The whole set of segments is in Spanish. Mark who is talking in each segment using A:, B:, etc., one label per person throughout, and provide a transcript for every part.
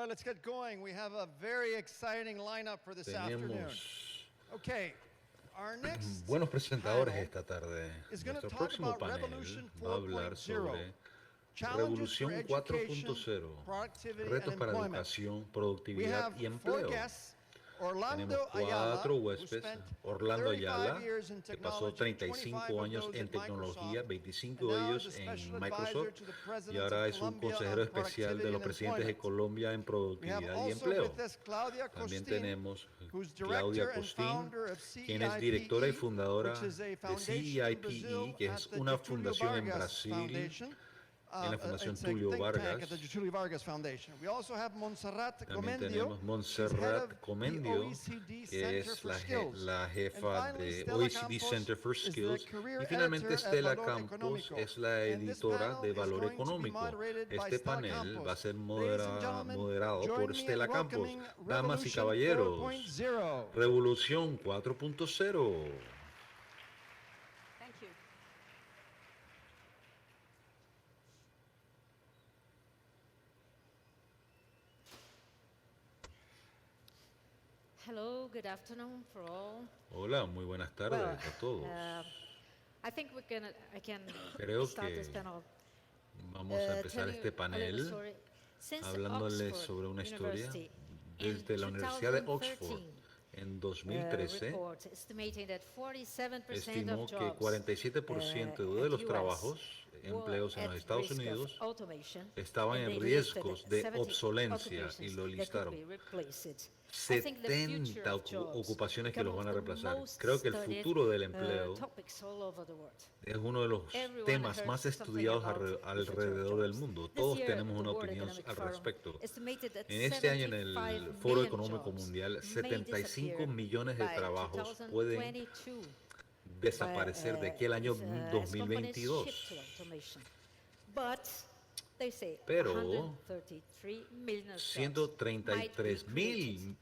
A: All right, let's get going. We have a very exciting lineup for this afternoon.
B: Tenemos
A: Okay, our next
B: buenos presentadores
A: panel
B: esta tarde.
A: is going to
B: Nuestro
A: talk
B: próximo
A: about
B: panel
A: Revolution
B: va a hablar
A: 4.0,
B: sobre
A: challenges for
B: Revolución
A: education,
B: 4.0,
A: productivity,
B: retos
A: and
B: para
A: employment.
B: educación,
A: We
B: productividad
A: have
B: y
A: four
B: empleo.
A: guests.
B: Tenemos
A: Orlando Ayala,
B: cuatro
A: who
B: huéspedes.
A: spent
B: Orlando
A: 35
B: Ayala,
A: years in
B: que pasó
A: technology,
B: 35
A: 25 of
B: años
A: those
B: en
A: at
B: tecnología,
A: Microsoft,
B: 25
A: and
B: de
A: now
B: ellos
A: is a
B: en
A: special advisor
B: Microsoft,
A: to the
B: y
A: presidents
B: ahora
A: of
B: es un
A: Colombia
B: consejero
A: on
B: especial de
A: productivity
B: los
A: and
B: presidentes de
A: employment.
B: Colombia en
A: We have
B: productividad y
A: also
B: empleo.
A: with us Claudia
B: También
A: Costin,
B: tenemos
A: who's
B: Claudia
A: director and
B: Costin,
A: founder of
B: quien es directora y
A: CEIPE,
B: fundadora
A: which is a
B: de
A: foundation in Brazil
B: CEIPE, que
A: at
B: es
A: the
B: una
A: Getulio
B: fundación en
A: Vargas
B: Brasil,
A: Foundation.
B: en la Fundación
A: It's a
B: Tulio
A: think tank at
B: Vargas.
A: the Getulio Vargas Foundation. We also have Montserrat
B: También
A: Comendio.
B: tenemos
A: She's head of
B: Montserrat
A: the
B: Comendio,
A: OECD
B: que
A: Center
B: es
A: for
B: la
A: Skills.
B: jefa
A: And finally,
B: de
A: Stella
B: OECD
A: Campos
B: Center for
A: is the
B: Skills.
A: career
B: Y finalmente
A: editor at
B: Stella
A: Valor
B: Campos
A: Económico.
B: es la
A: And this
B: editora
A: panel
B: de
A: is
B: Valor
A: going to be
B: Económico.
A: moderated by
B: Este
A: Stella
B: panel
A: Campos.
B: va a ser
A: Ladies and gentlemen,
B: moderado
A: join
B: por
A: me in
B: Stella Campos.
A: welcoming
B: Damas y
A: Revolution
B: caballeros,
A: 4.0.
B: Revolución 4.0.
C: Thank you. Hello, good afternoon for all.
B: Hola, muy buenas tardes
C: Well,
B: a todos.
C: I think I can
B: Creo
C: start
B: que
C: this panel
B: Vamos a empezar
C: telling
B: este
C: you a little
B: panel
C: story. Since
B: hablándoles
C: Oxford
B: sobre una historia
C: University
B: desde la
C: in
B: Universidad de
C: 2013,
B: Oxford. En 2013
C: report estimating that 47%
B: estimó
C: of
B: que
C: jobs
B: 47% de
C: at
B: los
C: US
B: trabajos, empleos en
C: were
B: los
C: at
B: Estados
C: risk of
B: Unidos,
C: automation,
B: estaban
C: and
B: en
C: they
B: riesgos
C: listed
B: de
C: 70
B: obsolencia y
C: occupations
B: lo
C: that could
B: listaron.
C: be replaced. I think the future
B: 70
C: of jobs
B: ocupaciones que los van a
C: become one of the
B: reemplazar.
C: most
B: Creo que el
C: studied,
B: futuro del empleo
C: topics all over the world.
B: es uno de los
C: Everyone
B: temas
C: heard
B: más
C: something
B: estudiados
C: about the future of
B: alrededor del
C: jobs.
B: mundo.
C: This
B: Todos
C: year,
B: tenemos
C: the
B: una
C: World
B: opinión
C: Economic
B: al
C: Forum
B: respecto.
C: estimated that
B: En este año, en el
C: 75
B: Foro
C: million
B: Económico
C: jobs
B: Mundial,
C: may
B: 75
C: disappear
B: millones de
C: by
B: trabajos pueden
C: 2022.
B: desaparecer de aquí al año
C: As companies
B: 2022.
C: shift to automation. But they say
B: Pero
C: 133 million jobs
B: 133
C: might be created.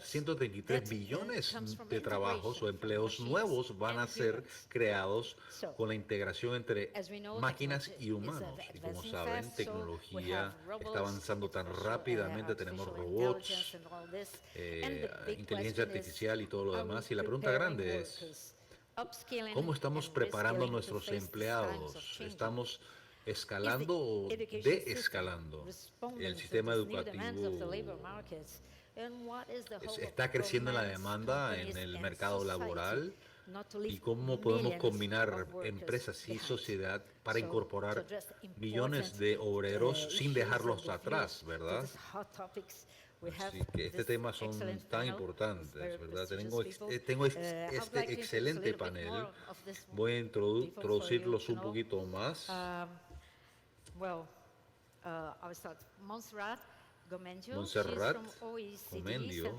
B: 133 billones de trabajos o empleos nuevos van a ser creados con la integración entre máquinas y humanos. Y como saben, tecnología está avanzando tan rápidamente, tenemos robots, inteligencia artificial y todo lo demás. Y la pregunta grande es, ¿cómo estamos preparando a nuestros empleados? ¿Estamos escalando o deescalando el sistema educativo? Está creciendo la demanda en el mercado laboral y cómo podemos combinar empresas y sociedad para incorporar millones de obreros sin dejarlos atrás, ¿verdad? Así que este tema son tan importantes, ¿verdad? Tengo este excelente panel. Voy a introducirlos un poquito más. Montserrat Comendio,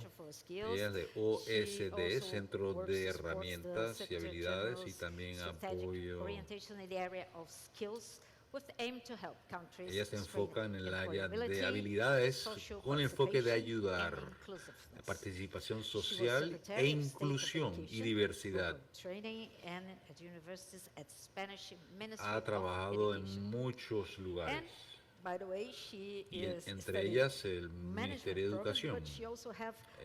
B: ella es de OECD, Centro de Herramientas y Habilidades, y también apoyo. Ella se enfoca en el área de habilidades con el enfoque de ayudar, participación social e inclusión y diversidad. Ha trabajado en muchos lugares. Y entre ellas el Ministerio de Educación.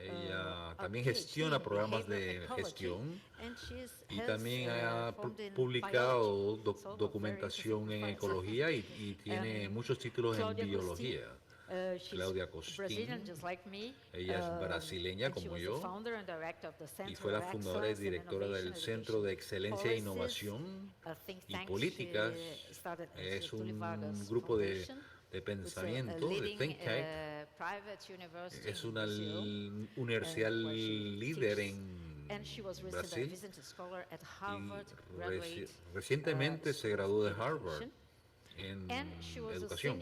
B: Ella también gestiona programas de gestión y también ha publicado documentación en ecología y tiene muchos títulos en biología. Claudia Costin, ella es brasileña como yo y fue la fundadora y directora del Centro de Excelencia e Innovación y Políticas. Es un grupo de pensamiento, de think tank. Es una universidad líder en Brasil y recientemente se graduó de Harvard en educación.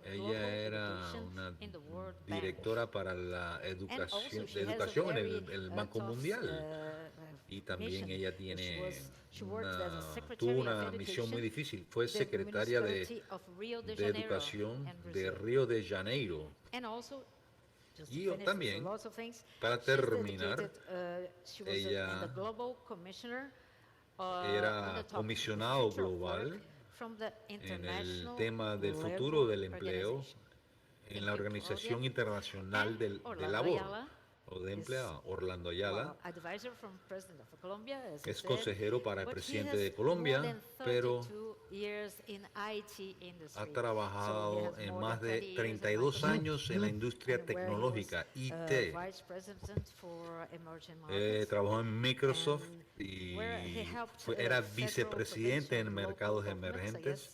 B: Ella era una directora para la educación en el Banco Mundial. Y también ella tuvo una misión muy difícil. Fue secretaria de Educación de Río de Janeiro. Y también, para terminar, ella era comisionado global en el tema del futuro del empleo en la Organización Internacional de Labor o de Empleados. Orlando Ayala es consejero para el presidente de Colombia, pero ha trabajado en más de 32 años en la industria tecnológica, IT. Trabajó en Microsoft y era vicepresidente en mercados emergentes.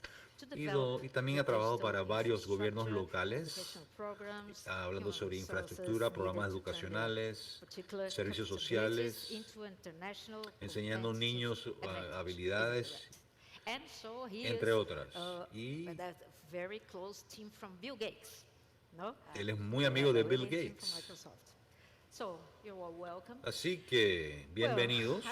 B: Y también ha trabajado para varios gobiernos locales, hablando sobre infraestructura, programas educacionales, servicios sociales, enseñando niños habilidades, entre otras. Y él es muy amigo de Bill Gates. Así que, bienvenidos.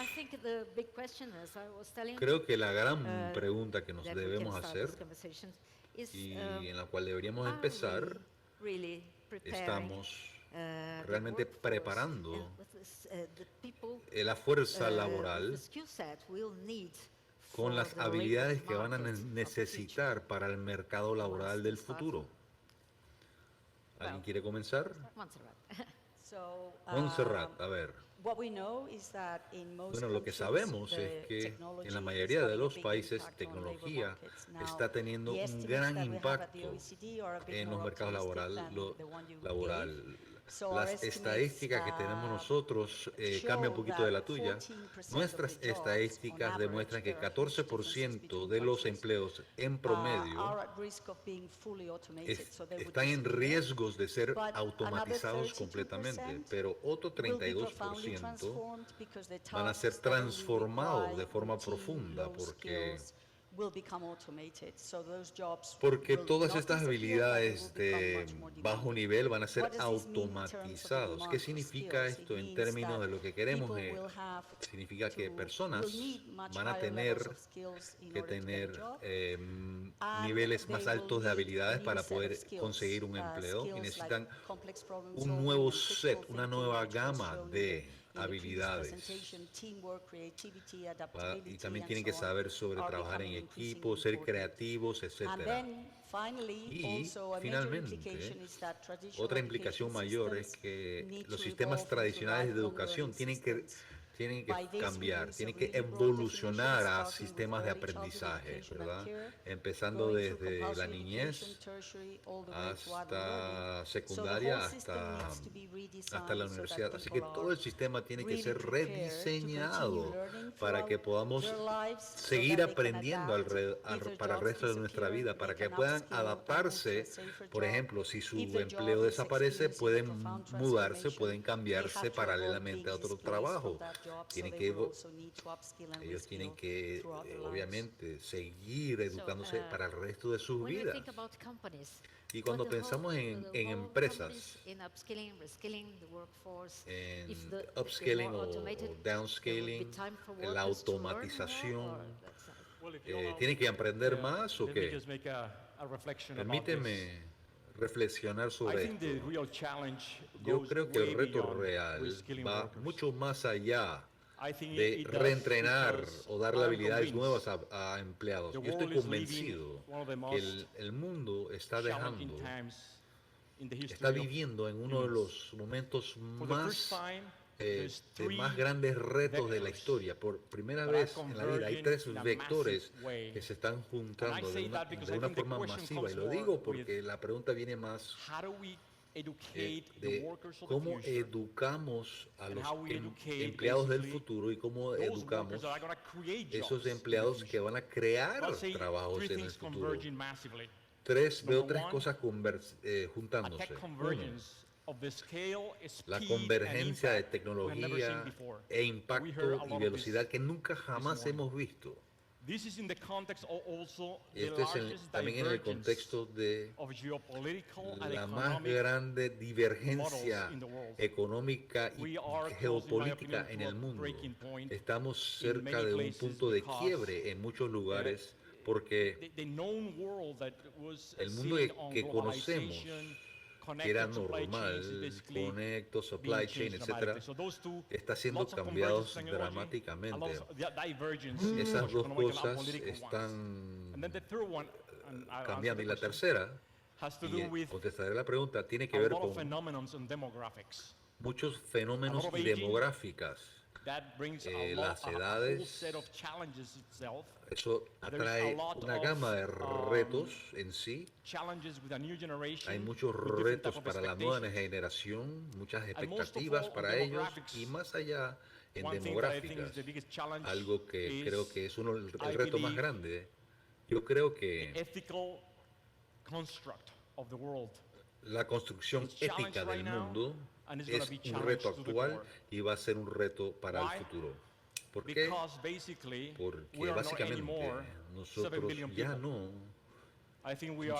B: Creo que la gran pregunta que nos debemos hacer y en la cual deberíamos empezar, estamos realmente preparando la fuerza laboral con las habilidades que van a necesitar para el mercado laboral del futuro. ¿Alguien quiere comenzar? Montserrat, a ver. Bueno, lo que sabemos es que en la mayoría de los países tecnología está teniendo un gran impacto en los mercados laboral. Las estadísticas que tenemos nosotros cambian un poquito de la tuya. Nuestras estadísticas demuestran que 14% de los empleos en promedio están en riesgos de ser automatizados completamente, pero otro 32% van a ser transformados de forma profunda porque todas estas habilidades de bajo nivel van a ser automatizadas. ¿Qué significa esto en términos de lo que queremos? Significa que personas van a tener que tener niveles más altos de habilidades para poder conseguir un empleo y necesitan un nuevo set, una nueva gama de habilidades. Y también tienen que saber sobre trabajar en equipo, ser creativos, etc. Y finalmente, otra implicación mayor es que los sistemas tradicionales de educación tienen que cambiar, tienen que evolucionar a sistemas de aprendizaje, ¿verdad? Empezando desde la niñez hasta secundaria, hasta la universidad. Así que todo el sistema tiene que ser rediseñado para que podamos seguir aprendiendo para el resto de nuestra vida, para que puedan adaptarse. Por ejemplo, si su empleo desaparece, pueden mudarse, pueden cambiarse paralelamente a otro trabajo. Ellos tienen que obviamente seguir educándose para el resto de sus vidas. Y cuando pensamos en empresas, en upscaling o downscaling, la automatización, ¿tienen que aprender más o qué? Permíteme reflexionar sobre esto. Yo creo que el reto real va mucho más allá de reentrenar o darle habilidades nuevas a empleados. Yo estoy convencido que el mundo está viviendo en uno de los momentos más grandes retos de la historia. Por primera vez en la vida hay tres vectores que se están juntando de una forma masiva. Y lo digo porque la pregunta viene más de cómo educamos a los empleados del futuro y cómo educamos esos empleados que van a crear trabajos en el futuro. Veo tres cosas juntándose. La convergencia de tecnología e impacto y velocidad que nunca jamás hemos visto. Esto es también en el contexto de la más grande divergencia económica y geopolítica en el mundo. Estamos cerca de un punto de quiebre en muchos lugares porque el mundo que conocemos, que era normal, Conecto, Supply Chain, etcétera, está siendo cambiados dramáticamente. Esas dos cosas están cambiando. Y la tercera, contestaré la pregunta, tiene que ver con muchos fenómenos y demográficas. Las edades, eso atrae una gama de retos en sí. Hay muchos retos para la nueva generación, muchas expectativas para ellos y más allá en demográficas. Algo que creo que es el reto más grande. Yo creo que la construcción ética del mundo es un reto actual y va a ser un reto para el futuro. ¿Por qué? Porque básicamente nosotros ya no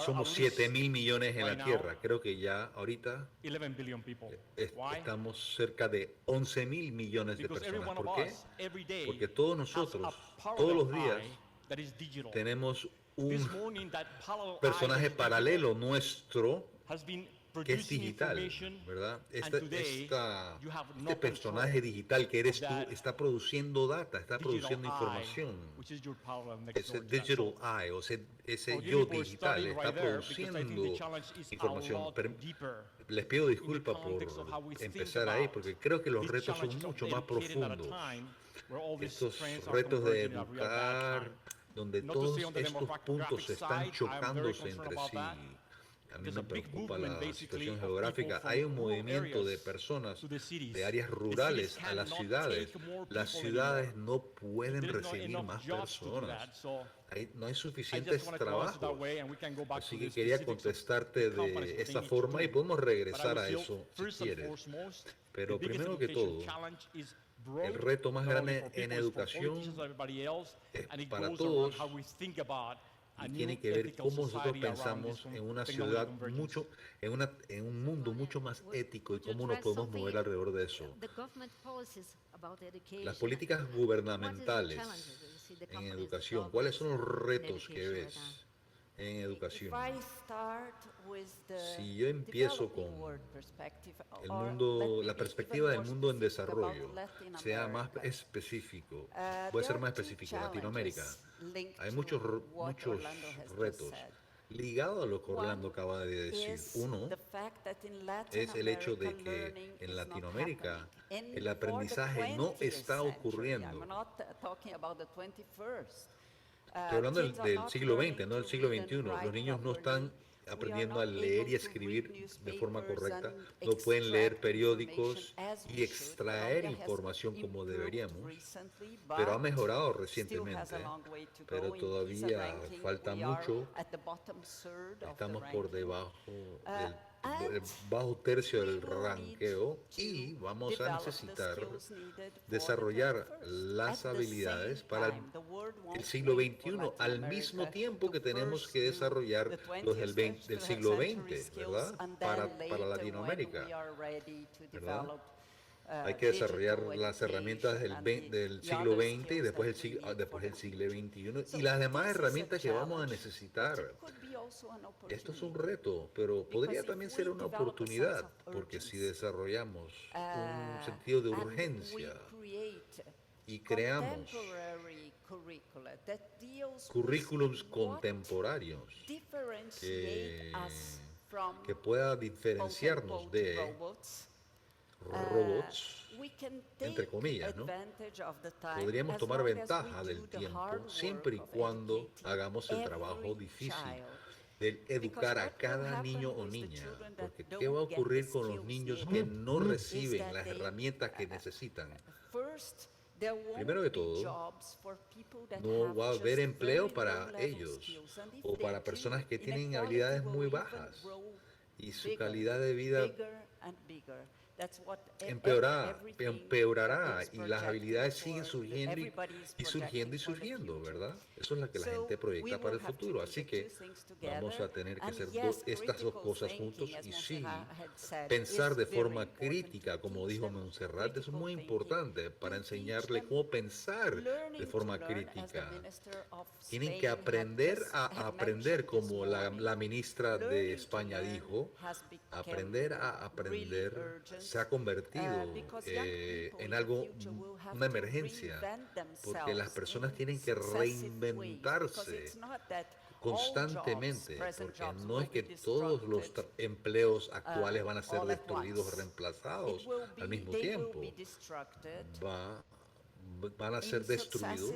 B: somos 7.000 millones en la Tierra. Creo que ya ahorita estamos cerca de 11.000 millones de personas. ¿Por qué? Porque todos nosotros, todos los días, tenemos un personaje paralelo nuestro que es digital, ¿verdad? Este personaje digital que eres tú está produciendo data, está produciendo información. Ese digital eye, o ese yo digital, está produciendo información. Pero les pido disculpas por empezar ahí, porque creo que los retos son mucho más profundos. Estos retos de educar, donde todos estos puntos están chocándose entre sí. A mí me preocupa la situación geográfica. Hay un movimiento de personas de áreas rurales a las ciudades. Las ciudades no pueden recibir más personas. No hay suficientes trabajos. Así que quería contestarte de esta forma y podemos regresar a eso si quieres. Pero primero que todo, el reto más grande en educación es para todos y tiene que ver cómo nosotros pensamos en una ciudad en un mundo mucho más ético y cómo nos podemos mover alrededor de eso. Las políticas gubernamentales en educación, ¿cuáles son los retos que ves en educación? Si yo empiezo con el mundo, la perspectiva del mundo en desarrollo, sea más específico, voy a ser más específico, Latinoamérica, hay muchos retos ligados a lo que Orlando acaba de decir. Uno es el hecho de que en Latinoamérica el aprendizaje no está ocurriendo. Estoy hablando del siglo XX, no del siglo XXI. Los niños no están aprendiendo a leer y escribir de forma correcta, no pueden leer periódicos y extraer información como deberíamos, pero ha mejorado recientemente, pero todavía falta mucho. Estamos por debajo del bajo tercio del ranqueo y vamos a necesitar desarrollar las habilidades para el siglo XXI al mismo tiempo que tenemos que desarrollar los del siglo XX, ¿verdad? Para Latinoamérica, ¿verdad? Hay que desarrollar las herramientas del siglo XX y después el siglo XXI y las demás herramientas que vamos a necesitar. Esto es un reto, pero podría también ser una oportunidad, porque si desarrollamos un sentido de urgencia y creamos currículums contemporáneos que pueda diferenciarnos de robots, entre comillas, ¿no? Podríamos tomar ventaja del tiempo siempre y cuando hagamos el trabajo difícil de educar a cada niño o niña, porque ¿qué va a ocurrir con los niños que no reciben las herramientas que necesitan? Primero que todo, no va a haber empleo para ellos o para personas que tienen habilidades muy bajas y su calidad de vida empeorará y las habilidades siguen surgiendo y surgiendo, ¿verdad? Eso es lo que la gente proyecta para el futuro. Así que vamos a tener que hacer estas dos cosas juntos y sí, pensar de forma crítica, como dijo Montserrat, es muy importante para enseñarle cómo pensar de forma crítica. Tienen que aprender a aprender, como la ministra de España dijo, aprender a aprender se ha convertido en algo, una emergencia, porque las personas tienen que reinventarse constantemente, porque no es que todos los empleos actuales van a ser destruidos o reemplazados al mismo tiempo. Van a ser destruidos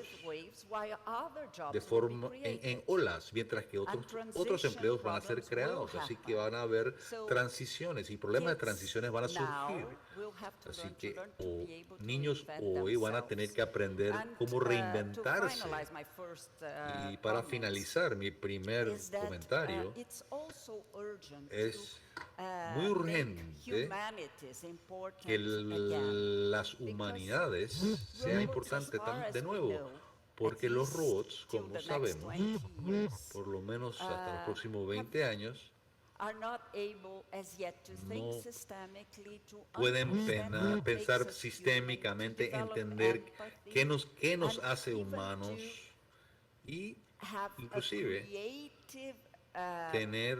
B: de forma en olas, mientras que otros empleos van a ser creados. Así que van a haber transiciones y problemas de transiciones van a surgir. Así que niños hoy van a tener que aprender cómo reinventarse. Y para finalizar, mi primer comentario es muy urgente que las humanidades sea importante de nuevo, porque los robots, como sabemos, por lo menos hasta los próximos 20 años, no pueden pensar sistémicamente, entender qué nos hace humanos y inclusive tener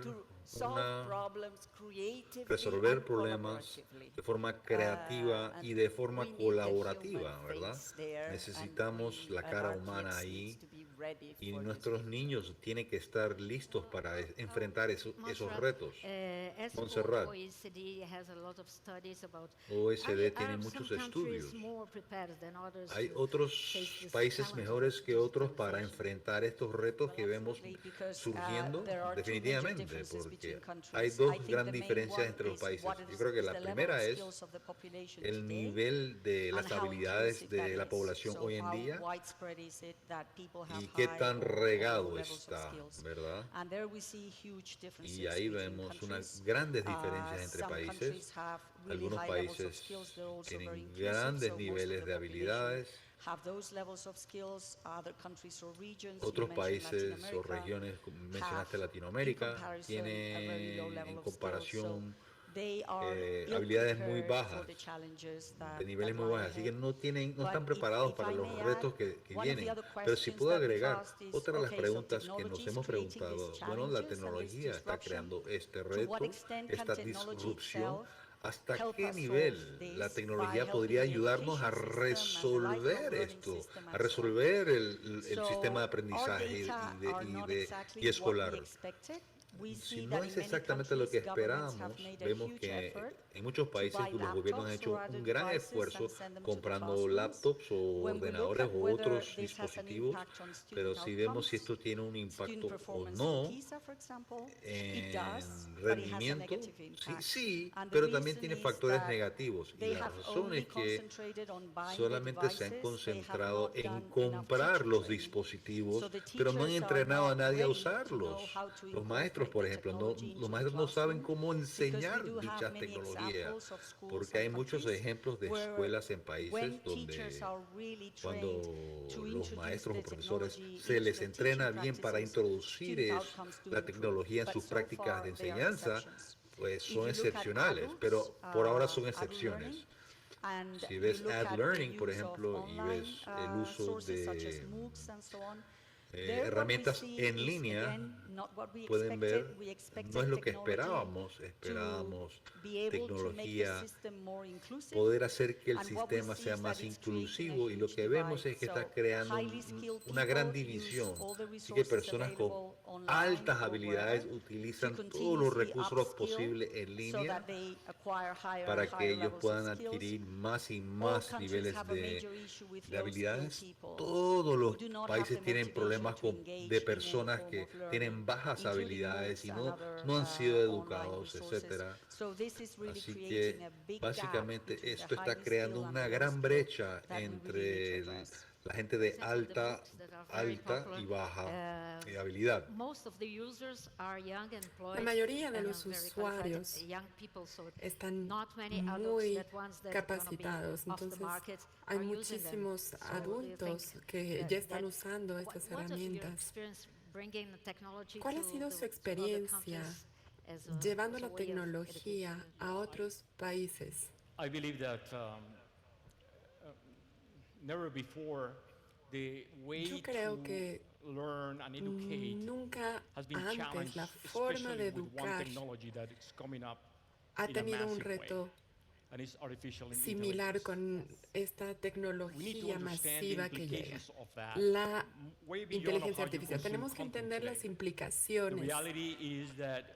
B: resolver problemas de forma creativa y de forma colaborativa, ¿verdad? Necesitamos la cara humana ahí y nuestros niños tienen que estar listos para enfrentar esos retos. Montserrat, OECD tiene muchos estudios. Hay otros países mejores que otros para enfrentar estos retos que vemos surgiendo definitivamente, porque hay dos grandes diferencias entre los países. Yo creo que la primera es el nivel de las habilidades de la población hoy en día y qué tan regado está, ¿verdad? Y ahí vemos unas grandes diferencias entre países. Algunos países tienen grandes niveles de habilidades. Otros países o regiones, mencionaste Latinoamérica, tienen en comparación habilidades muy bajas, de niveles muy bajos, así que no están preparados para los retos que vienen. Pero si puedo agregar otra de las preguntas que nos hemos preguntado, bueno, la tecnología está creando este reto, esta disrupción. ¿Hasta qué nivel la tecnología podría ayudarnos a resolver esto, a resolver el sistema de aprendizaje y escolar? Si no es exactamente lo que esperábamos, vemos que en muchos países los gobiernos han hecho un gran esfuerzo comprando laptops o ordenadores o otros dispositivos, pero si vemos si esto tiene un impacto o no en rendimiento, sí, pero también tiene factores negativos. Y la razón es que solamente se han concentrado en comprar los dispositivos, pero no han entrenado a nadie a usarlos. Los maestros, por ejemplo, los maestros no saben cómo enseñar dichas tecnologías, porque hay muchos ejemplos de escuelas en países donde cuando los maestros o profesores se les entrena bien para introducir la tecnología en sus prácticas de enseñanza, pues son excepcionales, pero por ahora son excepciones. Si ves Ad Learning, por ejemplo, y ves el uso de herramientas en línea, pueden ver, no es lo que esperábamos tecnología, poder hacer que el sistema sea más inclusivo, y lo que vemos es que está creando una gran división, así que personas con altas habilidades utilizan todos los recursos posibles en línea para que ellos puedan adquirir más y más niveles de habilidades. Todos los países tienen problemas de personas que tienen bajas habilidades y no han sido educados, etcétera. Así que básicamente esto está creando una gran brecha entre la gente de alta y baja habilidad.
D: La mayoría de los usuarios están muy capacitados, entonces hay muchísimos adultos que ya están usando estas herramientas. ¿Cuál ha sido su experiencia llevando la tecnología a otros países?
E: I believe that never before the way
D: Yo creo
E: to
D: que
E: learn and educate
D: nunca
E: has been
D: antes
E: challenged,
D: la forma de
E: especially with one
D: educar
E: technology that is coming up
D: ha
E: in a
D: tenido un
E: massive way.
D: reto similar con esta tecnología masiva que llega. La inteligencia artificial. Tenemos que entender las implicaciones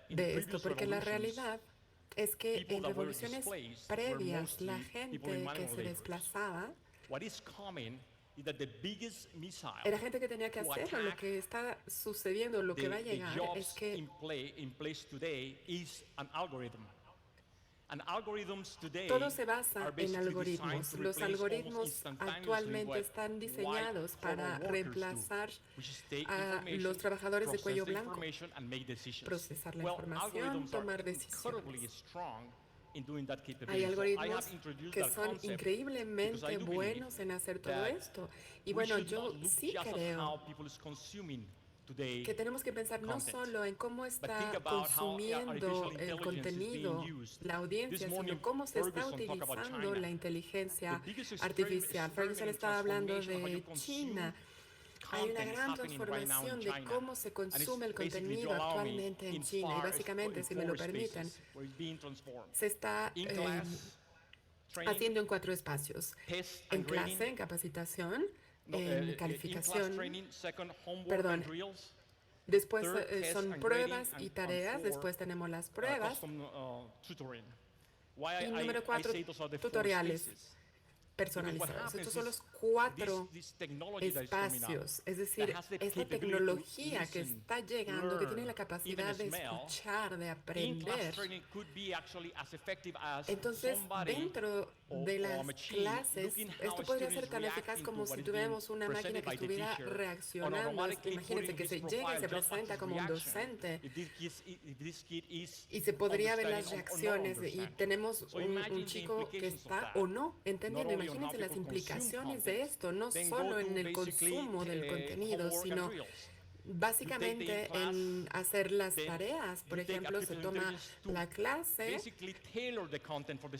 D: de esto, porque la realidad es que en revoluciones previas, la gente que se desplazaba era gente que tenía que hacerlo. Lo que está sucediendo, lo que va a llegar, es que todo se basa en algoritmos. Los algoritmos actualmente están diseñados para reemplazar a los trabajadores de cuello blanco, procesar la información, tomar decisiones. Hay algoritmos que son increíblemente buenos en hacer todo esto. Y bueno, yo sí creo que tenemos que pensar no solo en cómo está consumiendo el contenido la audiencia, sino cómo se está utilizando la inteligencia artificial. Ferguson estaba hablando de China. Hay una gran transformación de cómo se consume el contenido actualmente en China. Y básicamente, si me lo permiten, se está haciendo en 4 espacios. En clase, en capacitación, en calificación, perdón. Después son pruebas y tareas, después tenemos las pruebas. Y número 4, tutoriales personalizados. Estos son los 4 espacios, es decir, esta tecnología que está llegando, que tiene la capacidad de escuchar, de aprender. Entonces, dentro de las clases, esto podría ser tan eficaz como si tuviéramos una máquina que estuviera reaccionando. Imagínense que se llega y se presenta como un docente y se podría ver las reacciones y tenemos un chico que está o no entendiendo. Imagínense las implicaciones de esto, no solo en el consumo del contenido, sino básicamente en hacer las tareas. Por ejemplo, se toma la clase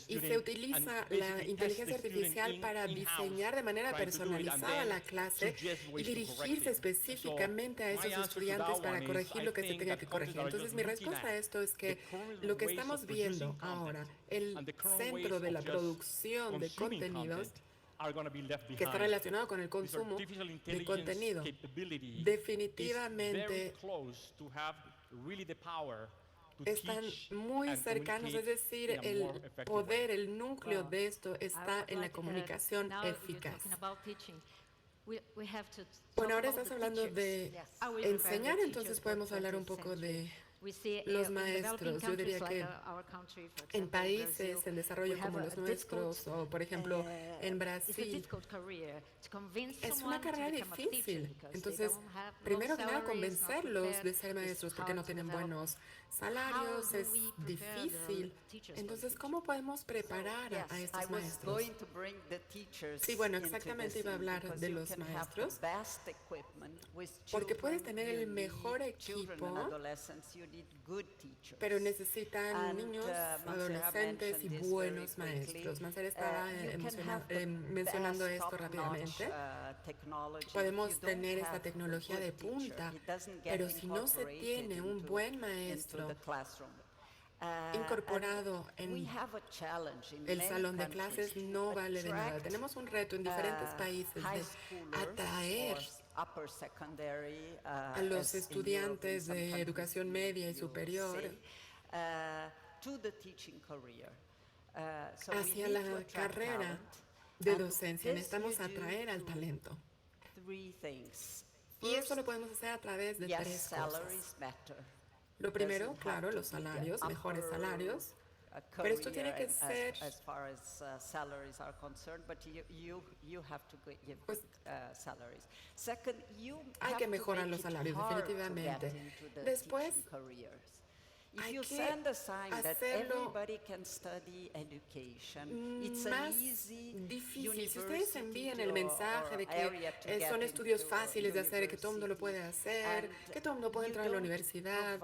D: y se utiliza la inteligencia artificial para diseñar de manera personalizada la clase y dirigirse específicamente a esos estudiantes para corregir lo que se tenga que corregir. Entonces, mi respuesta a esto es que lo que estamos viendo ahora, el centro de la producción de contenidos, que está relacionado con el consumo de contenido, definitivamente están muy cercanos, es decir, el poder, el núcleo de esto está en la comunicación eficaz. Bueno, ahora estás hablando de enseñar, entonces podemos hablar un poco de los maestros. Yo diría que en países en desarrollo como los nuestros, o por ejemplo en Brasil, es una carrera difícil. Entonces, primero que nada, convencerlos de ser maestros porque no tienen buenos salarios, es difícil. Entonces, ¿cómo podemos preparar a estos maestros? Sí, bueno, exactamente iba a hablar de los maestros, porque puedes tener el mejor equipo, pero necesitan niños, adolescentes y buenos maestros. Manser estaba mencionando esto rápidamente. Podemos tener esta tecnología de punta, pero si no se tiene un buen maestro incorporado en el salón de clases, no vale de nada. Tenemos un reto en diferentes países de atraer a los estudiantes de educación media y superior hacia la carrera de docencia. Necesitamos atraer al talento. Y eso lo podemos hacer a través de 3 cosas. Lo primero, claro, los salarios, mejores salarios. Pero esto tiene que ser, pues, hay que mejorar los salarios, definitivamente. Después, hay que hacerlo más difícil. Si ustedes envían el mensaje de que son estudios fáciles de hacer, que todo el mundo lo puede hacer, que todo el mundo puede entrar a la universidad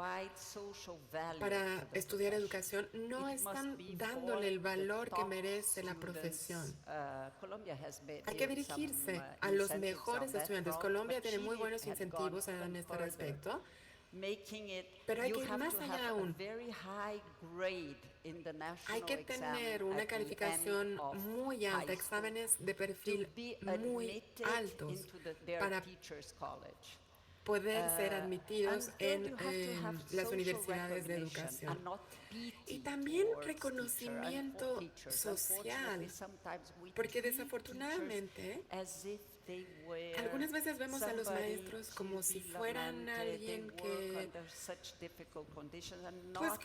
D: para estudiar educación, no están dándole el valor que merece la profesión. Hay que dirigirse a los mejores estudiantes. Colombia tiene muy buenos incentivos en este respecto. Pero hay que ir más allá aún. Hay que tener una calificación muy alta, exámenes de perfil muy altos para poder ser admitidos en las universidades de educación. Y también reconocimiento social, porque desafortunadamente algunas veces vemos a los maestros como si fueran alguien que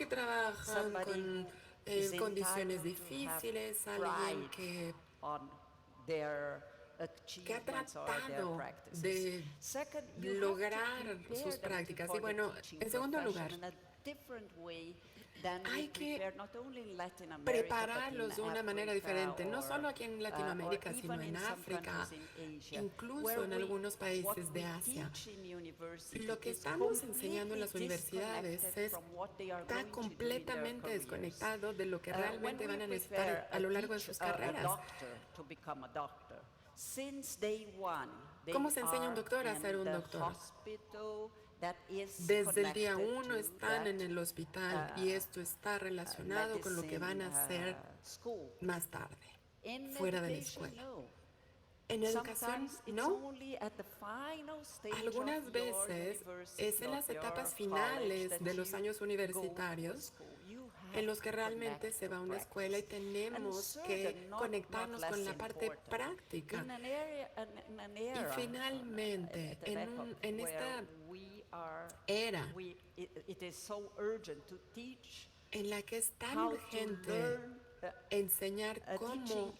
D: trabajan con condiciones difíciles, alguien que ha tratado de lograr sus prácticas. Y bueno, en segundo lugar, hay que prepararlos de una manera diferente, no solo aquí en Latinoamérica, sino en África, incluso en algunos países de Asia. Lo que estamos enseñando en las universidades está completamente desconectado de lo que realmente van a necesitar a lo largo de sus carreras. ¿Cómo se enseña a un doctor a ser un doctor? Desde el día 1 están en el hospital y esto está relacionado con lo que van a hacer más tarde, fuera de la escuela. En educación, no. Algunas veces es en las etapas finales de los años universitarios en los que realmente se va a una escuela y tenemos que conectarnos con la parte práctica. Y finalmente, en esta era en la que es tan urgente enseñar cómo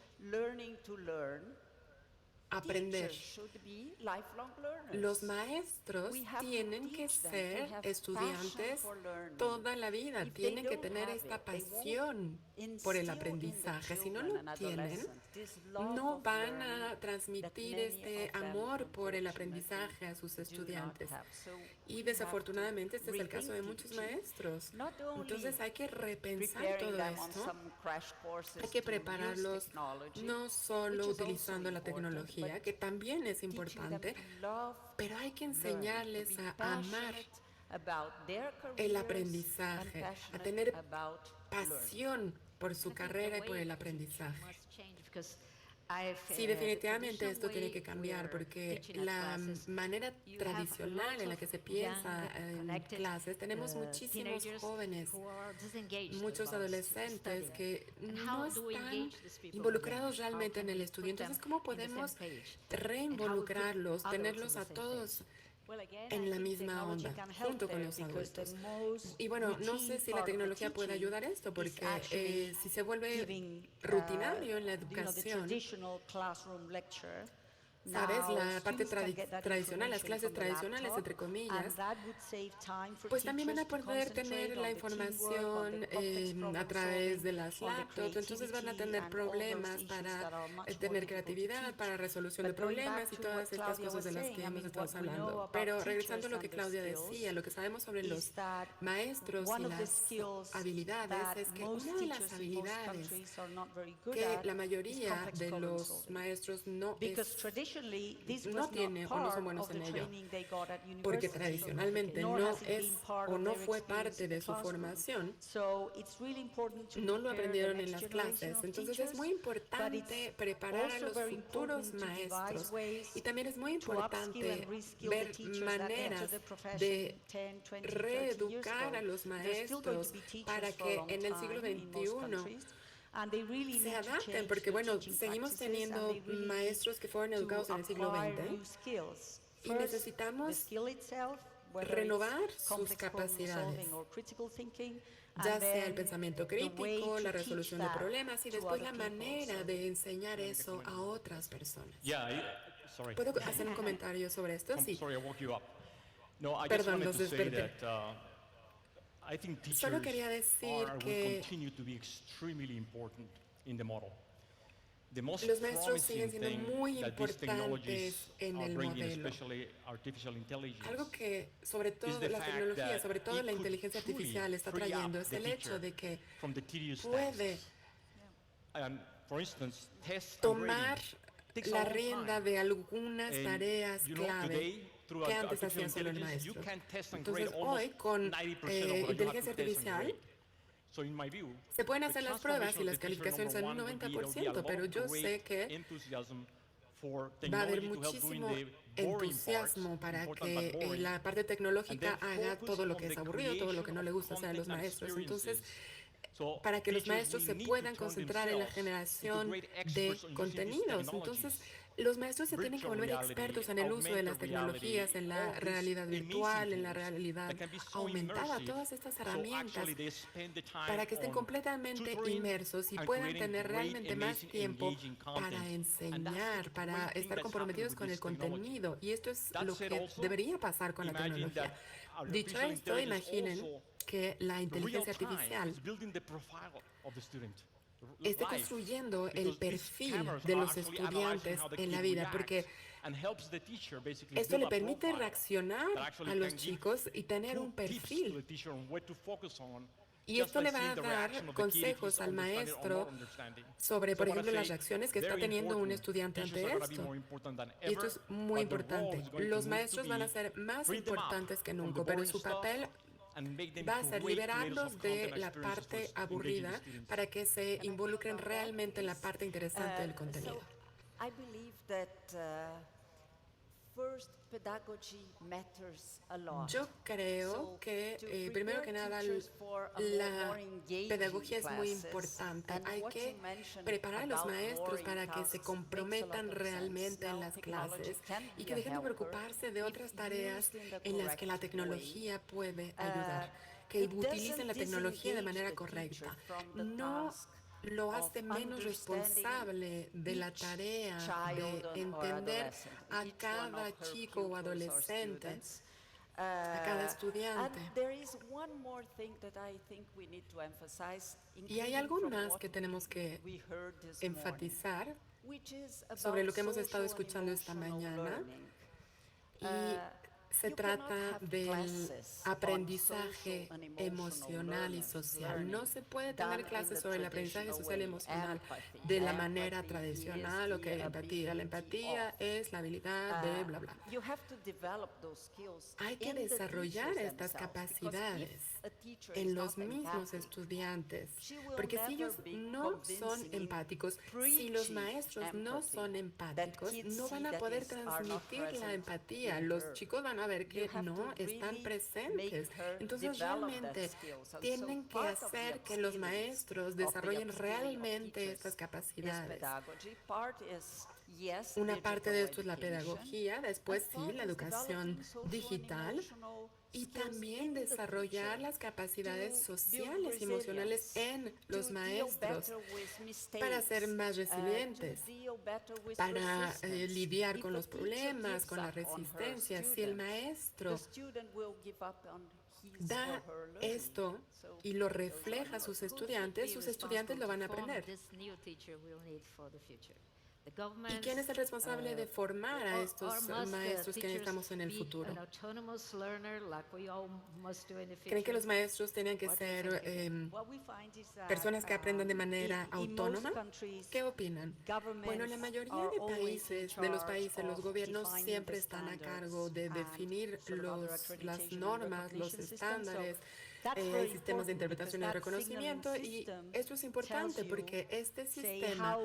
D: aprender. Los maestros tienen que ser estudiantes toda la vida, tienen que tener esta pasión por el aprendizaje. Si no lo tienen, no van a transmitir este amor por el aprendizaje a sus estudiantes. Y desafortunadamente este es el caso de muchos maestros. Entonces hay que repensar todo esto. Hay que prepararlos no solo utilizando la tecnología, que también es importante, pero hay que enseñarles a amar el aprendizaje, a tener pasión por su carrera y por el aprendizaje. Sí, definitivamente esto tiene que cambiar porque la manera tradicional en la que se piensa en clases, tenemos muchísimos jóvenes, muchos adolescentes que no están involucrados realmente en el estudio. Entonces, ¿cómo podemos reinvolucrarlos, tenerlos a todos en la misma onda, junto con los adultos? Y bueno, no sé si la tecnología puede ayudar a esto, porque si se vuelve rutinario en la educación, ¿sabes? La parte tradicional, las clases tradicionales, entre comillas, pues también van a poder tener la información a través de las laptops, entonces van a tener problemas para tener creatividad, para resolución de problemas y todas estas cosas de las que hemos estado hablando. Pero regresando a lo que Claudia decía, lo que sabemos sobre los maestros y las habilidades es que una de las habilidades que la mayoría de los maestros no tiene o no son buenos en ello, porque tradicionalmente no es o no fue parte de su formación, no lo aprendieron en las clases. Entonces es muy importante preparar a los futuros maestros y también es muy importante ver maneras de reeducar a los maestros para que en el siglo XXI se adapten, porque bueno, seguimos teniendo maestros que fueron educados en el siglo XX y necesitamos renovar sus capacidades, ya sea el pensamiento crítico, la resolución de problemas y después la manera de enseñar eso a otras personas. ¿Puedo hacer un comentario sobre esto? Sí. Perdón, los desperté. Solo quería decir que los maestros siguen siendo muy importantes en el modelo. Algo que sobre todo la tecnología, sobre todo la inteligencia artificial está trayendo es el hecho de que puede tomar la rienda de algunas tareas clave que antes hacía solo el maestro. Entonces, hoy, con inteligencia artificial, se pueden hacer las pruebas y las calificaciones en un 90%, pero yo sé que va a haber muchísimo entusiasmo para que la parte tecnológica haga todo lo que es aburrido, todo lo que no le gusta hacer a los maestros. Entonces, para que los maestros se puedan concentrar en la generación de contenidos. Entonces, los maestros se tienen que volver expertos en el uso de las tecnologías, en la realidad virtual, en la realidad aumentada, todas estas herramientas, para que estén completamente inmersos y puedan tener realmente más tiempo para enseñar, para estar comprometidos con el contenido. Y esto es lo que debería pasar con la tecnología. Dicho esto, imaginen que la inteligencia artificial esté construyendo el perfil de los estudiantes en la vida, porque esto le permite reaccionar a los chicos y tener un perfil. Y esto le va a dar consejos al maestro sobre, por ejemplo, las reacciones que está teniendo un estudiante ante esto. Y esto es muy importante. Los maestros van a ser más importantes que nunca, pero su papel va a ser liberarlos de la parte aburrida para que se involucren realmente en la parte interesante del contenido.
C: I believe that first pedagogy matters a lot.
D: Yo creo que primero que nada la pedagogía es muy importante. Hay que preparar a los maestros para que se comprometan realmente en las clases y que dejen de preocuparse de otras tareas en las que la tecnología puede ayudar, que utilicen la tecnología de manera correcta. No lo hace menos responsable de la tarea de entender a cada chico o adolescente, a cada estudiante. Y hay algo más que tenemos que enfatizar sobre lo que hemos estado escuchando esta mañana, y se trata del aprendizaje emocional y social. No se puede tener clases sobre el aprendizaje social y emocional de la manera tradicional, o que la empatía es la habilidad de bla, bla. Hay que desarrollar estas capacidades en los mismos estudiantes, porque si ellos no son empáticos, si los maestros no son empáticos, no van a poder transmitir la empatía. Los chicos van a ver que no están presentes. Entonces realmente tienen que hacer que los maestros desarrollen realmente estas capacidades. Una parte de esto es la pedagogía, después sí, la educación digital, y también desarrollar las capacidades sociales y emocionales en los maestros para ser más resilientes, para lidiar con los problemas, con la resistencia. Si el maestro da esto y lo refleja a sus estudiantes lo van a aprender. ¿Y quién es el responsable de formar a estos maestros que necesitamos en el futuro? ¿Creen que los maestros tienen que ser personas que aprendan de manera autónoma? ¿Qué opinan? Bueno, la mayoría de países, los gobiernos siempre están a cargo de definir las normas, los estándares, sistemas de interpretación y de reconocimiento, y esto es importante porque este sistema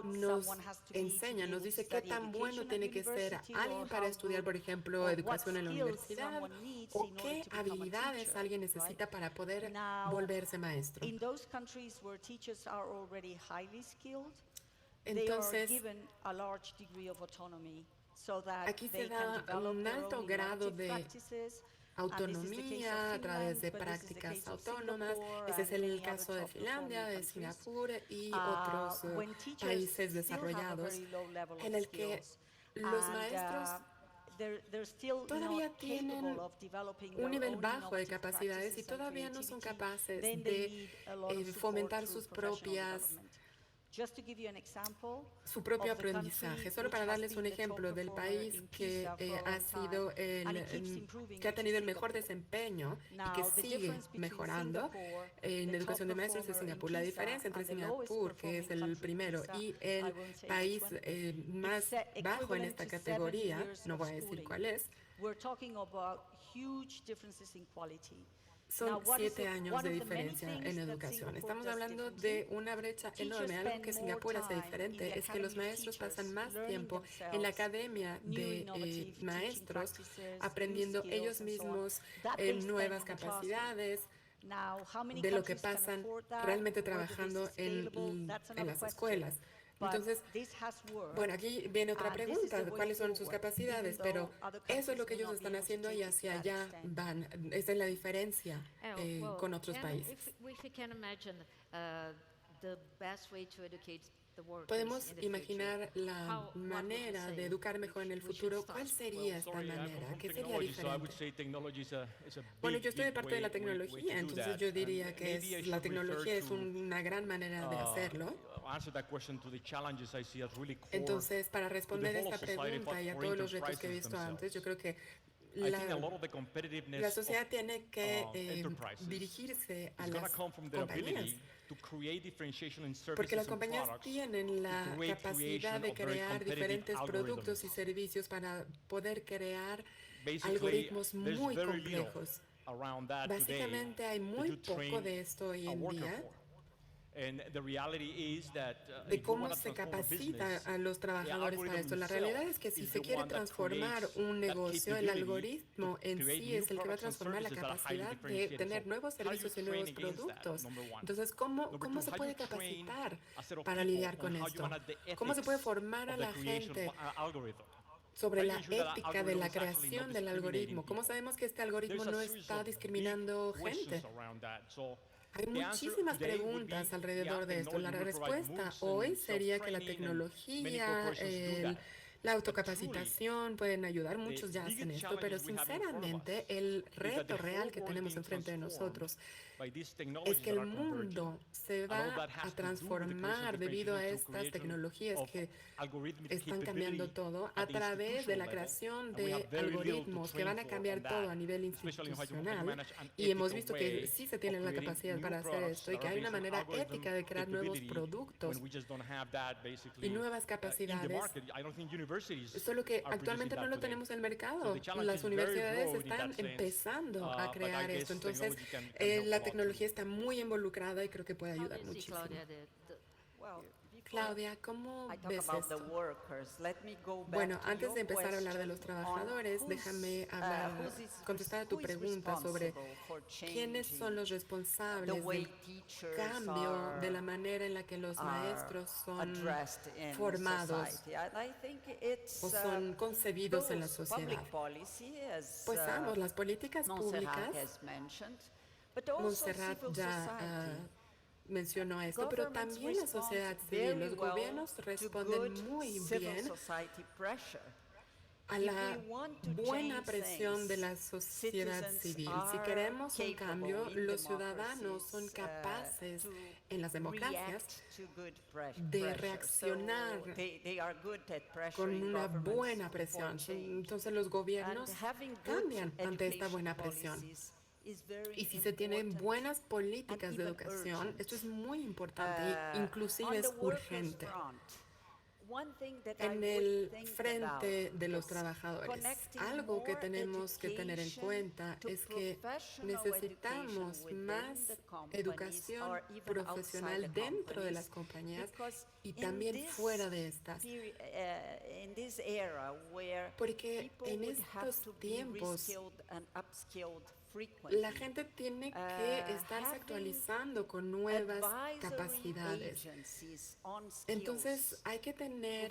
D: nos enseña, nos dice qué tan bueno tiene que ser alguien para estudiar, por ejemplo, educación en la universidad, o qué habilidades alguien necesita para poder volverse maestro. Entonces, aquí se da un alto grado de autonomía a través de prácticas autónomas. Ese es el caso de Finlandia, de Singapur y otros países desarrollados, en el que los maestros todavía tienen un nivel bajo de capacidades y todavía no son capaces de fomentar su propio aprendizaje. Solo para darles un ejemplo del país que ha tenido el mejor desempeño y que sigue mejorando en educación de maestros es Singapur. La diferencia entre Singapur, que es el primero, y el país más bajo en esta categoría, no voy a decir cuál es, Son 7 años de diferencia en educación. Estamos hablando de una brecha enorme. Algo que Singapur hace diferente es que los maestros pasan más tiempo en la academia de maestros, aprendiendo ellos mismos nuevas capacidades, de lo que pasan realmente trabajando en las escuelas. Entonces, bueno, aquí viene otra pregunta, ¿cuáles son sus capacidades? Pero eso es lo que ellos están haciendo y hacia allá van. Esa es la diferencia con otros países. Podemos imaginar la manera de educar mejor en el futuro. ¿Cuál sería esta manera? ¿Qué sería diferente? Bueno, yo estoy de parte de la tecnología, entonces yo diría que la tecnología es una gran manera de hacerlo. Entonces, para responder esta pregunta y a todos los retos que he visto antes, yo creo que la sociedad tiene que dirigirse a las compañías, porque las compañías tienen la capacidad de crear diferentes productos y servicios para poder crear algoritmos muy complejos. Básicamente hay muy poco de esto hoy en día, de cómo se capacita a los trabajadores para esto. La realidad es que si se quiere transformar un negocio, el algoritmo en sí es el que va a transformar la capacidad de tener nuevos servicios y nuevos productos. Entonces, ¿cómo se puede capacitar para lidiar con esto? ¿Cómo se puede formar a la gente sobre la ética de la creación del algoritmo? ¿Cómo sabemos que este algoritmo no está discriminando gente? Hay muchísimas preguntas alrededor de esto. La respuesta hoy sería que la tecnología, la autocapacitación pueden ayudar. Muchos ya hacen esto, pero sinceramente el reto real que tenemos enfrente de nosotros es que el mundo se va a transformar debido a estas tecnologías que están cambiando todo a través de la creación de algoritmos que van a cambiar todo a nivel institucional. Y hemos visto que sí se tiene la capacidad para hacer esto y que hay una manera ética de crear nuevos productos y nuevas capacidades. Solo que actualmente no lo tenemos en el mercado. Las universidades están empezando a crear esto. Entonces, la tecnología está muy involucrada y creo que puede ayudar muchísimo. Claudia, ¿cómo ves esto? Bueno, antes de empezar a hablar de los trabajadores, déjame contestar a tu pregunta sobre quiénes son los responsables del cambio de la manera en la que los maestros son formados o son concebidos en la sociedad. Pues ambos, las políticas públicas. Montserrat ya mencionó esto, pero también la sociedad civil. Los gobiernos responden muy bien a la buena presión de la sociedad civil. Si queremos un cambio, los ciudadanos son capaces en las democracias de reaccionar con una buena presión. Entonces los gobiernos cambian ante esta buena presión. Y si se tienen buenas políticas de educación, esto es muy importante, inclusive es urgente. En el frente de los trabajadores, algo que tenemos que tener en cuenta es que necesitamos más educación profesional dentro de las compañías y también fuera de estas. Porque en estos tiempos la gente tiene que estarse actualizando con nuevas capacidades. Entonces hay que tener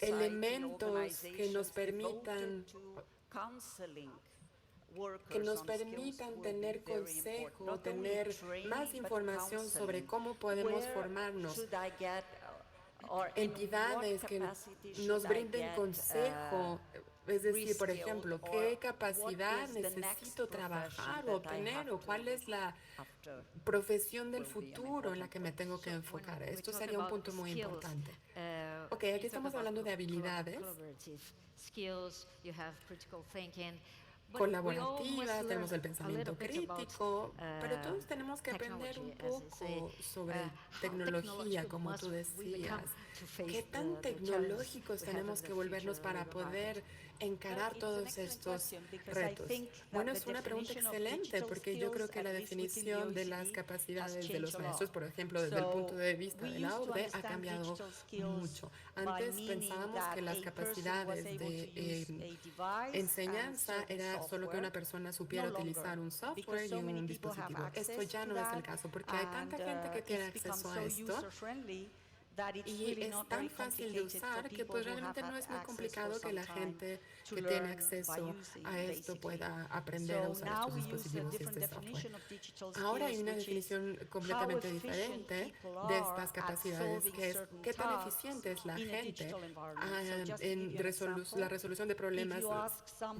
D: elementos que nos permitan tener consejo, tener más información sobre cómo podemos formarnos. Entidades que nos brinden consejo. Es decir, por ejemplo, ¿qué capacidad necesito trabajar o obtener o cuál es la profesión del futuro en la que me tengo que enfocar? Esto sería un punto muy importante. Ok, aquí estamos hablando de habilidades colaborativas, tenemos el pensamiento crítico, pero todos tenemos que aprender un poco sobre tecnología, como tú decías. ¿Qué tan tecnológicos tenemos que volvernos para poder encarar todos estos retos? Bueno, es una pregunta excelente porque yo creo que la definición de las capacidades de los maestros, por ejemplo, desde el punto de vista de la OCDE, ha cambiado mucho. Antes pensábamos que las capacidades de enseñanza era solo que una persona supiera utilizar un software y un dispositivo. Esto ya no es el caso porque hay tanta gente que tiene acceso a esto y es tan fácil de usar que pues realmente no es muy complicado que la gente que tiene acceso a esto pueda aprender a usar estos dispositivos y este software. Ahora hay una definición completamente diferente de estas capacidades, que es qué tan eficiente es la gente en la resolución de problemas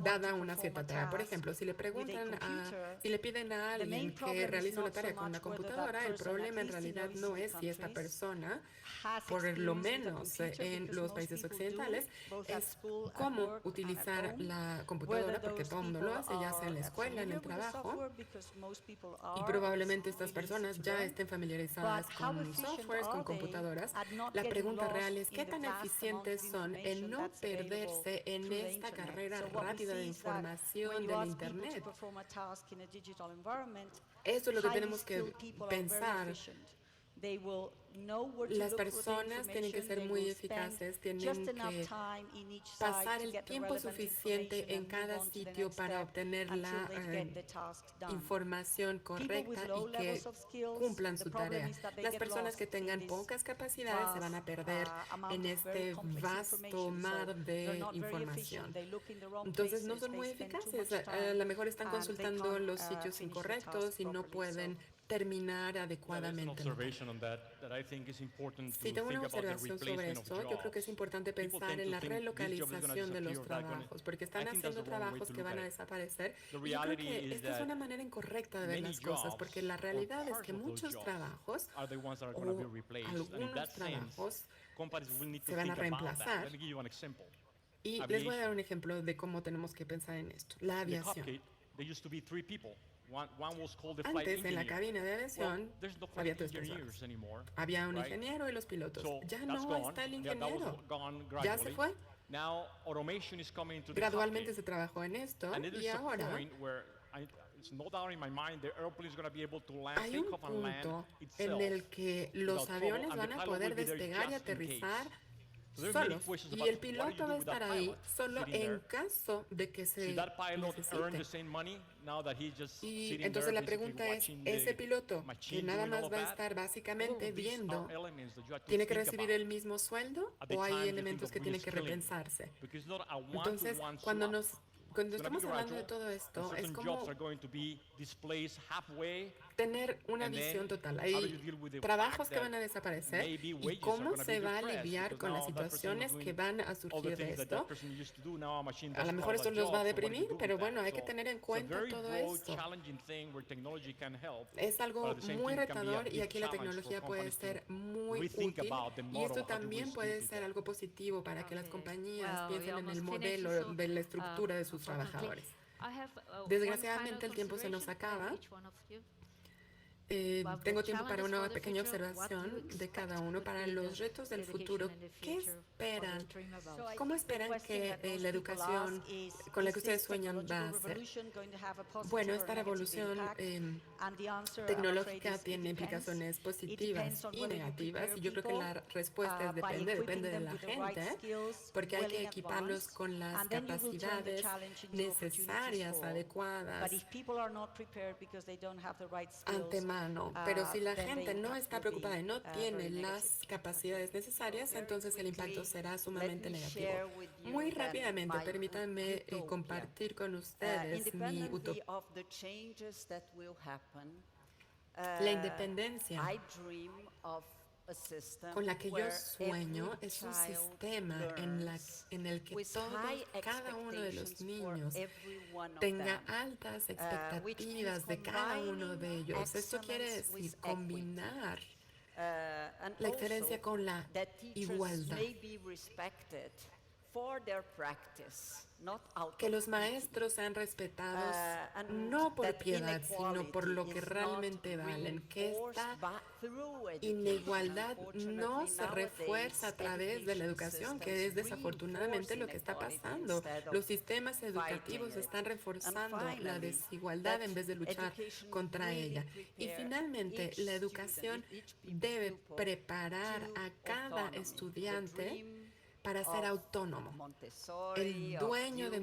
D: dada una cierta tarea. Por ejemplo, si le piden a alguien que realice una tarea con una computadora, el problema en realidad no es si esta persona, por lo menos en los países occidentales, es cómo utilizar la computadora, porque todo el mundo lo hace, ya sea en la escuela, en el trabajo, y probablemente estas personas ya estén familiarizadas con softwares, con computadoras. La pregunta real es qué tan eficientes son en no perderse en esta carrera rápida de información del Internet. Eso es lo que tenemos que pensar. Las personas tienen que ser muy eficaces, tienen que pasar el tiempo suficiente en cada sitio para obtener la información correcta y que cumplan su tarea. Las personas que tengan pocas capacidades se van a perder en este vasto mar de información. Entonces no son muy eficaces. A lo mejor están consultando los sitios incorrectos y no pueden terminar adecuadamente. Si tengo una observación sobre esto, yo creo que es importante pensar en la relocalización de los trabajos, porque están haciendo trabajos que van a desaparecer. Y yo creo que esta es una manera incorrecta de ver las cosas, porque la realidad es que muchos trabajos o algunos trabajos se van a reemplazar. Y les voy a dar un ejemplo de cómo tenemos que pensar en esto. La aviación. Antes, en la cabina de aviación, había 3 personas. Había un ingeniero y los pilotos. Ya no está el ingeniero. Ya se fue. Gradualmente se trabajó en esto y ahora hay un punto en el que los aviones van a poder despegar y aterrizar solos, y el piloto va a estar ahí solo en caso de que se necesite. Y entonces la pregunta es, ese piloto que nada más va a estar básicamente viendo, ¿tiene que recibir el mismo sueldo o hay elementos que tienen que repensarse? Entonces, cuando estamos hablando de todo esto, es como tener una visión total. Hay trabajos que van a desaparecer y cómo se va a lidiar con las situaciones que van a surgir de esto. A lo mejor esto los va a deprimir, pero bueno, hay que tener en cuenta todo esto. Es algo muy retador y aquí la tecnología puede ser muy útil y esto también puede ser algo positivo para que las compañías piensen en el modelo de la estructura de sus trabajadores. Desgraciadamente el tiempo se nos acaba. Tengo tiempo para una pequeña observación de cada uno para los retos del futuro. ¿Qué esperan? ¿Cómo esperan que la educación con la que ustedes sueñan va a ser? Bueno, esta revolución tecnológica tiene implicaciones positivas y negativas y yo creo que la respuesta es depende de la gente, porque hay que equiparlos con las capacidades necesarias, adecuadas, antemano. Pero si la gente no está preocupada y no tiene las capacidades necesarias, entonces el impacto será sumamente negativo. Muy rápidamente, permítanme compartir con ustedes mi utopía. La independencia con la que yo sueño es un sistema en el que cada uno de los niños tenga altas expectativas de cada uno de ellos. Esto quiere decir combinar la excelencia con la igualdad. que los maestros sean respetados no por piedad, sino por lo que realmente valen, que esta inigualdad no se refuerza a través de la educación, que es desafortunadamente lo que está pasando. Los sistemas educativos están reforzando la desigualdad en vez de luchar contra ella. Y finalmente, la educación debe preparar a cada estudiante para ser autónomo. El sueño de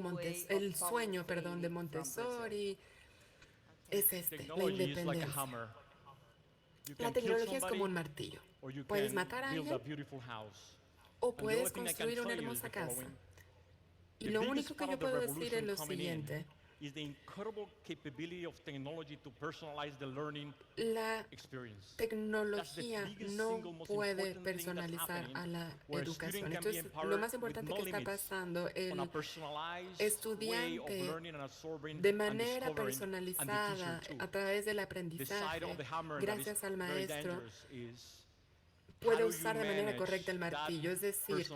D: Montessori es la independencia. La tecnología es como un martillo. Puedes matar a alguien o puedes construir una hermosa casa. Y lo único que yo puedo decir es lo siguiente. La tecnología no puede personalizar a la educación. Entonces, lo más importante que está pasando, el estudiante de manera personalizada a través del aprendizaje, gracias al maestro, puede usar de manera correcta el martillo. Es decir,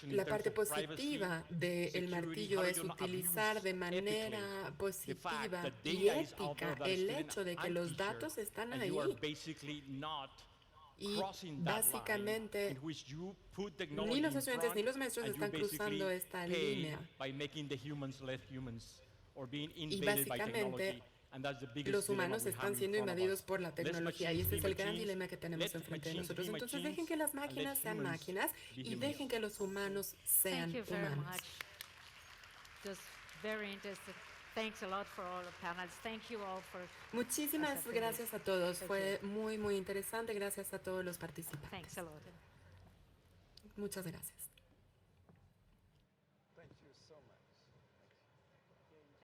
D: la parte positiva del martillo es utilizar de manera positiva y ética el hecho de que los datos están ahí. Y básicamente ni los estudiantes ni los maestros están cruzando esta línea. Y básicamente los humanos están siendo invadidos por la tecnología y ese es el gran dilema que tenemos enfrente de nosotros. Entonces dejen que las máquinas sean máquinas y dejen que los humanos sean humanos. Muchísimas gracias a todos. Fue muy, muy interesante. Gracias a todos los participantes. Muchas gracias.